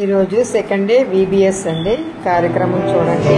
ఈరోజు second day VBS అండి. కార్యక్రమం చూడండి.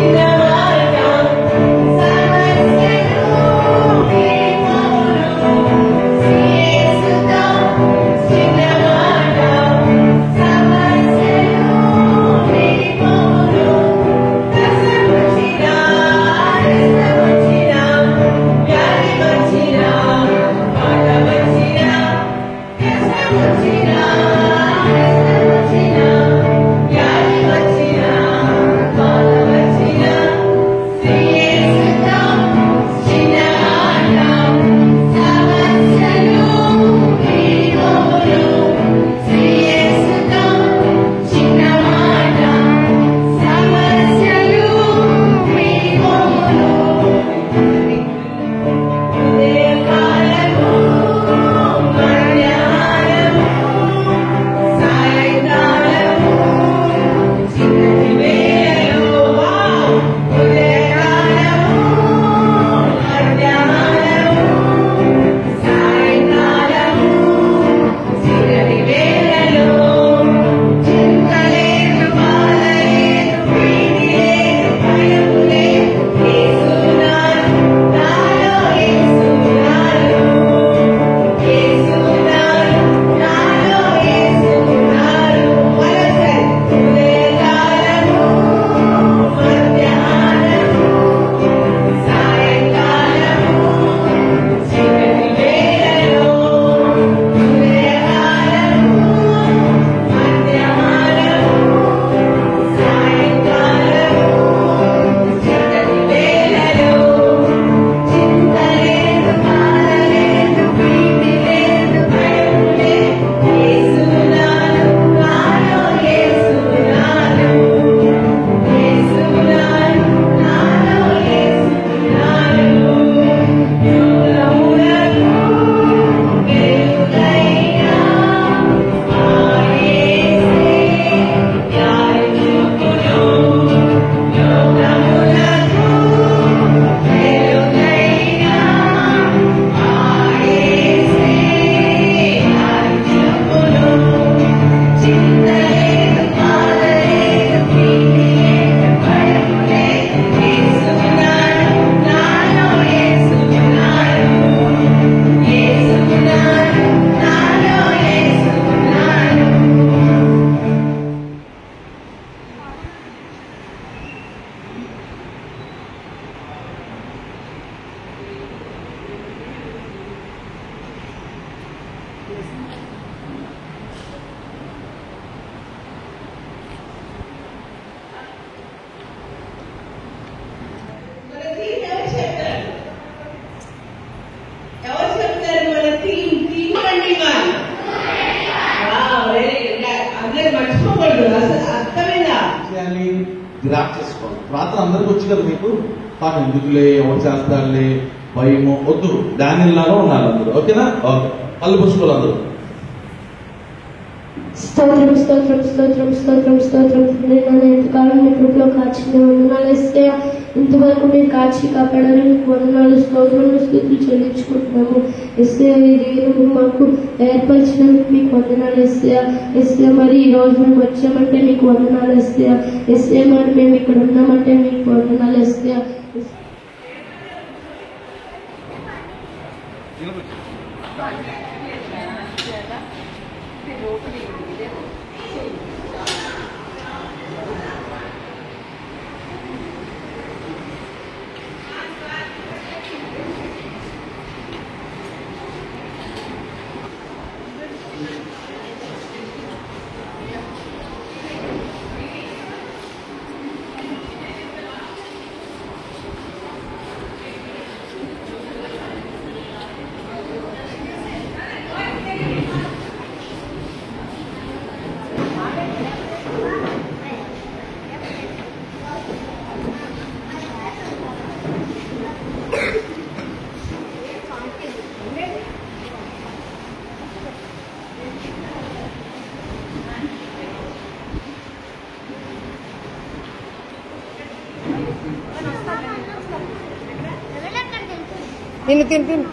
గ్రాప్ చేసుకోవాలి. రాత్రి అందరికి వచ్చి కదా మీకు పాపం ఎందుకులే ఎవరు చేస్తారులే భయము వద్దు. దానిలాగా ఉండాలి అందరూ. ఓకేనా? ఓకే. పళ్ళు పుష్పాలు అందరూ. స్తోత్రం స్తోత్రం స్తోత్రం స్తోత్రం స్తోత్రం. నేను ఎంతకాలం మీ కృపలో కాచి వందనాలు ఇస్తే ఇంతవరకు మీరు కాచి కాపాడారు. మీకు వందనాలు స్తోత్రం స్థుతులు చెల్లించుకుంటున్నాము. ఇస్తే ఇది మాకు ఏర్పరిచినందుకు మీకు వందనాలు ఇస్తే మరి ఈ రోజు మేము వచ్చామంటే మీకు వందనాలు ఇస్తే మరి మేము ఇక్కడ ఉన్నామంటే మీకు వందనాలు ఇస్తే తిను తిను తిను.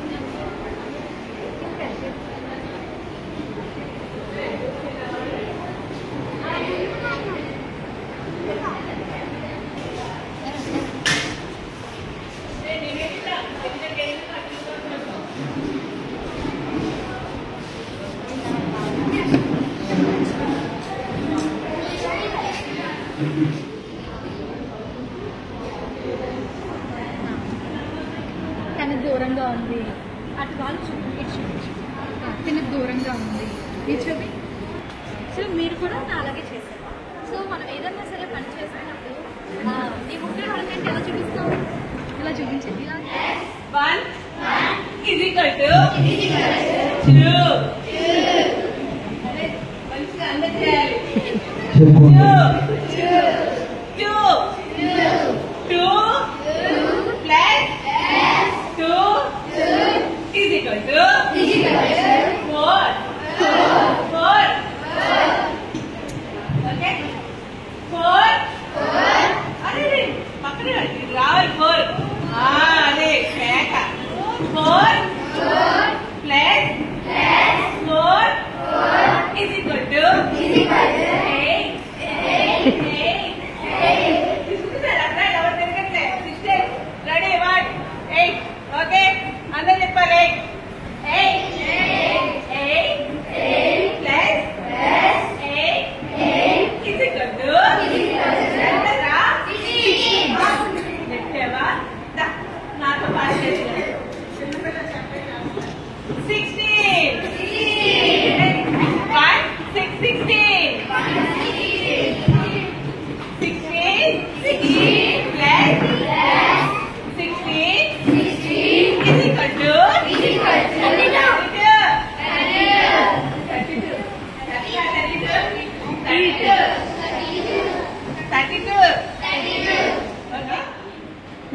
తన దూరంగా ఉంది, అటు వాళ్ళు తిన దూరంగా ఉంది, ఇది చూపి. సో మీరు కూడా అలాగే చేశారు. సో మనం ఏదన్నా సరే పని చేస్తున్నప్పుడు నీ ముఖ్య వాళ్ళకంటే ఎలా చూపిస్తాం, ఇలా చూపించండి. ఇలా 1 is equal to 2. మంచిగా అందరు చేయాలి. 2 plus 2 is equal to 4. Okay? 4. అరే పక్కనే రావాలి 4. అదే కేక. 4 plus 4 is equal to 8. తీసుకుంటారా? ఎవరు తిరగట్లే. 6 రెడీ 1 8. ఓకే అందరు చెప్పాలి. 8 plus 8 is equal to చెప్పావా? నాతో పాటు 16. 1 6 16. 16 plus 16 is equal to 32. Okay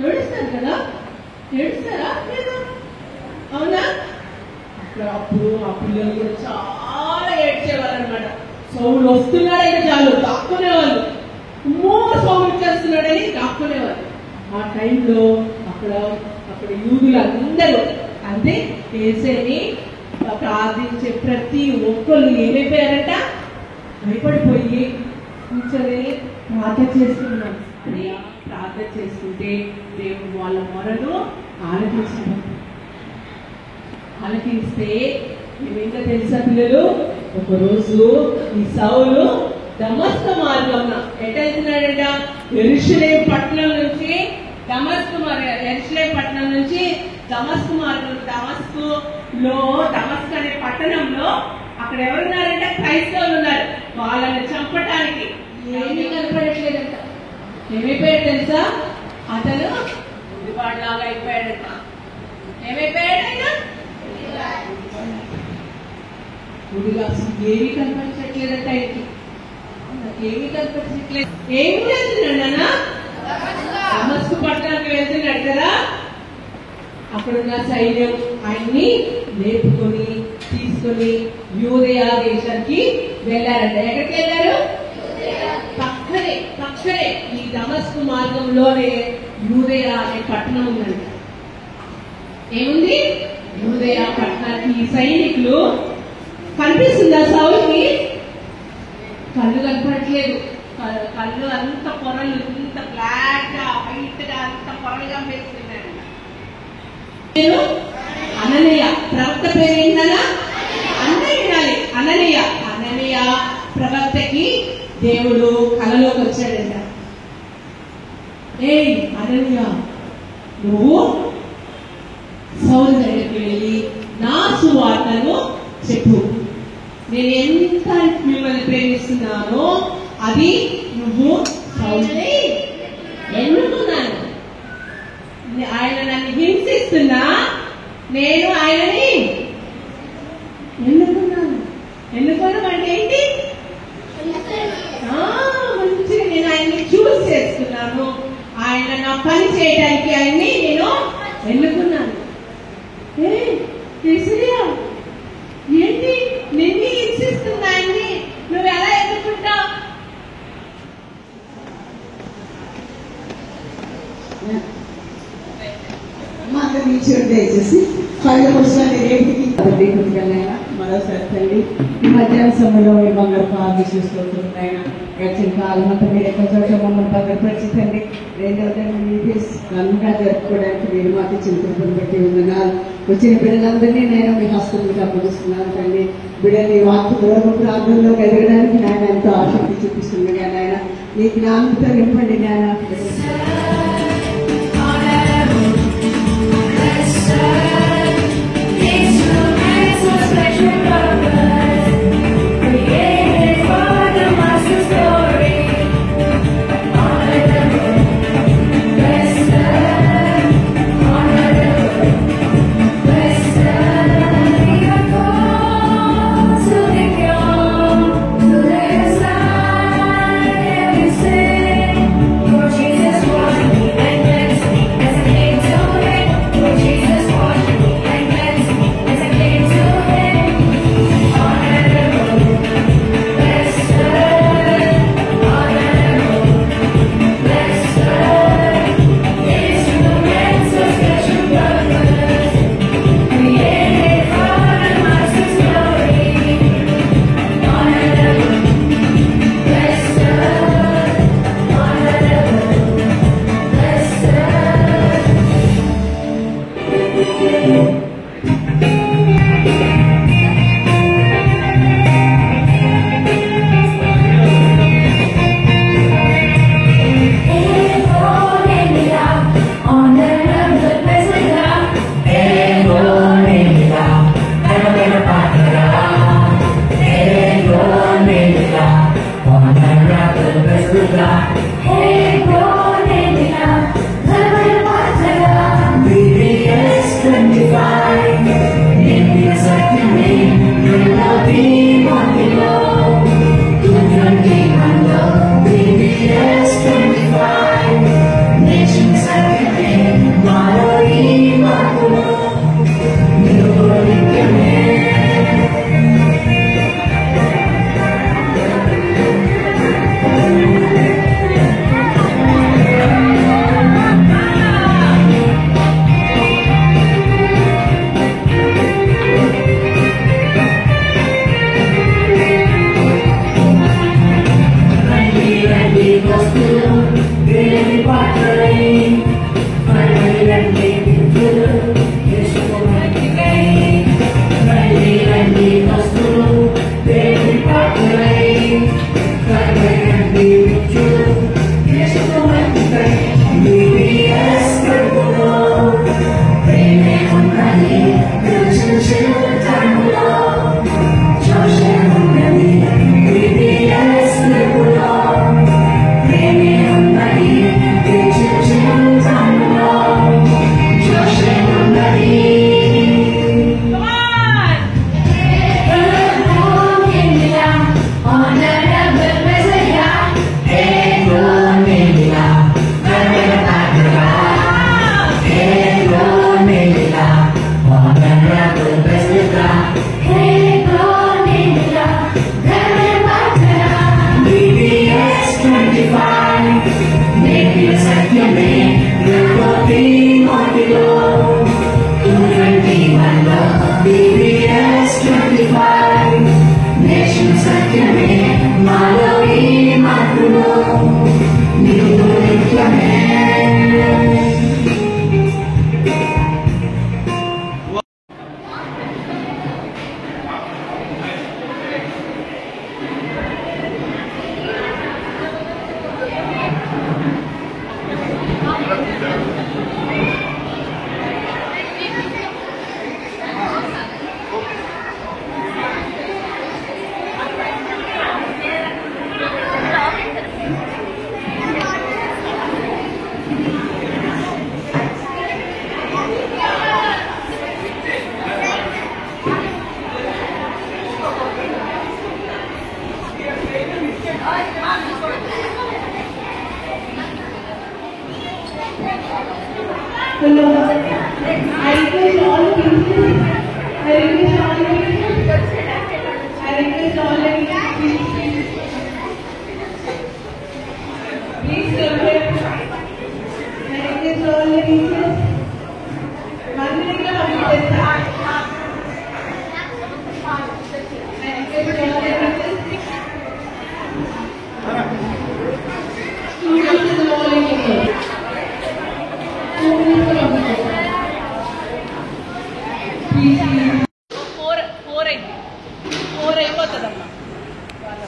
ఏడుస్తారు కదా, ఏడుస్తారా లేదా? అవునా? అప్పుడు ఆ పిల్లలు కూడా చాలా ఏడ్చేవాళ్ళు అనమాట. సౌండ్ వస్తున్నాడంటే చాలు దాక్కునేవాళ్ళు. సౌండ్ చేస్తున్నాడని దాక్కునేవాళ్ళు. ఆ టైంలో అక్కడ యూదులు అందరూ అంటే యేసుని ప్రార్థించే ప్రతి ఒక్కరు ఏమైపోయారంట, భయపడిపోయి కూర్చొని ప్రార్థన చేస్తున్నాం. అని ప్రార్థన చేసుకుంటే దేవుడు వాళ్ళ మొరను ఆలకిస్తే ఏమైందో తెలుసా పిల్లలు? ఒకరోజు ఈ సౌలు దమస్క మార్గంలో ఎట్ట వెళ్తున్నాడంట? యెరూషలేము పట్టణం నుంచి దమస్కు మార్గం, దమస్క్ అనే పట్టణంలో అక్కడ ఎవరున్నారంటే క్రైస్తవులు ఉన్నారు. వాళ్ళని చంపటానికి ఏమీ కనపడట్లేదంట. ఏమైపోయాడు తెలుసా? అతను గుడివాడలాగా అయిపోయాడంట. ఏమైపోయాడంట? గుడిగా ఏమీ కనపడట్లేదంట. ఆయనకి ఏమీ కనపడట్లేదు. ఏమి వెళ్తున్నాడన్నా? దమస్కు పట్టణానికి వెళ్తున్నాడు కదా. అక్కడున్న సైన్యం ఆయన్ని లేపుకొని తీసుకొని యూదయ దేశానికి వెళ్ళారంట. ఎక్కడికి వెళ్ళారు? పక్కనే ఈ దమస్కు మార్గంలోనే యూదయ అనే పట్టణం ఉందంట. ఏముంది? యూదయ పట్టణానికి ఈ సైనికులు కనిపిస్తుందా సౌలుకి? కళ్ళు కనపడట్లేదు. కళ్ళు అంత పొరలు, ఇంత బ్లాక్ గా వైట్ గా అంత పొరలుగా పెరుగుతున్నాయంట. నేను అననీయ ప్రవక్త పేరు ఏంటన్నా? అననీయ ప్రవక్తకి దేవుడు కలలోకి వచ్చాడంట. ఏయ్ అననీయ, నువ్వు సౌలు దగ్గరికి వెళ్ళి నా సువార్తను చెప్పు. నేను ఎంత మిమ్మల్ని ప్రేమిస్తున్నానో అది నువ్వు సౌలుని ఎన్నుకున్నాను. ఆయన నన్ను హింసిస్తున్నా, నేను ఆయనని ఎన్నుకున్నాను. ఎన్నుకోవడం అంటే ఏంటి? మంచిగా నేను ఆయన్ని చూస్ చేసుకున్నాను. ఆయన నా పని చేయడానికి ఆయన్ని నేను ఎన్నుకున్నాను. ఏంటి నిన్ను హింసిస్తున్నా ఆయన్ని నువ్వు ఎలా ఎన్నుకుంటావు? దయచేసి పైన పుస్తకాన్ని రేపుకి మరోసారి తండ్రి ఈ మధ్యాహ్న సమయంలో ఈ బంగారు ఆదేశిస్తున్నాయన గడిచిన కాలం అంతా మీరు ఎక్కడ చోట మమ్మల్ని భద్రపరిచిందండి. రెండవది ఘనంగా జరుపుకోవడానికి మీరు మాకు చింతను బట్టి ఉన్నాను. వచ్చిన బిడ్డలందరినీ నేను మీ హస్తంగా అప్పగిస్తున్నాను తండ్రి. బిడ్డని వాక్కు దూరం ప్రాంతంలో ఎదగడానికి నాయన ఎంతో ఆసక్తి చూపిస్తుండగా నాయన నీ జ్ఞానంతో నింపండి నాయన.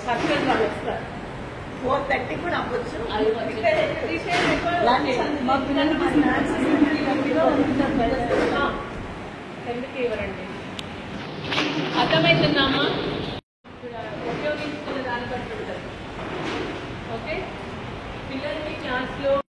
సర్కిల్ వాళ్ళు వస్తారు 4:30 కూడా మా పిల్లలకి స్నాక్స్ ఎందుకు ఇవ్వరండి? అర్థమవుతుందమ్మా?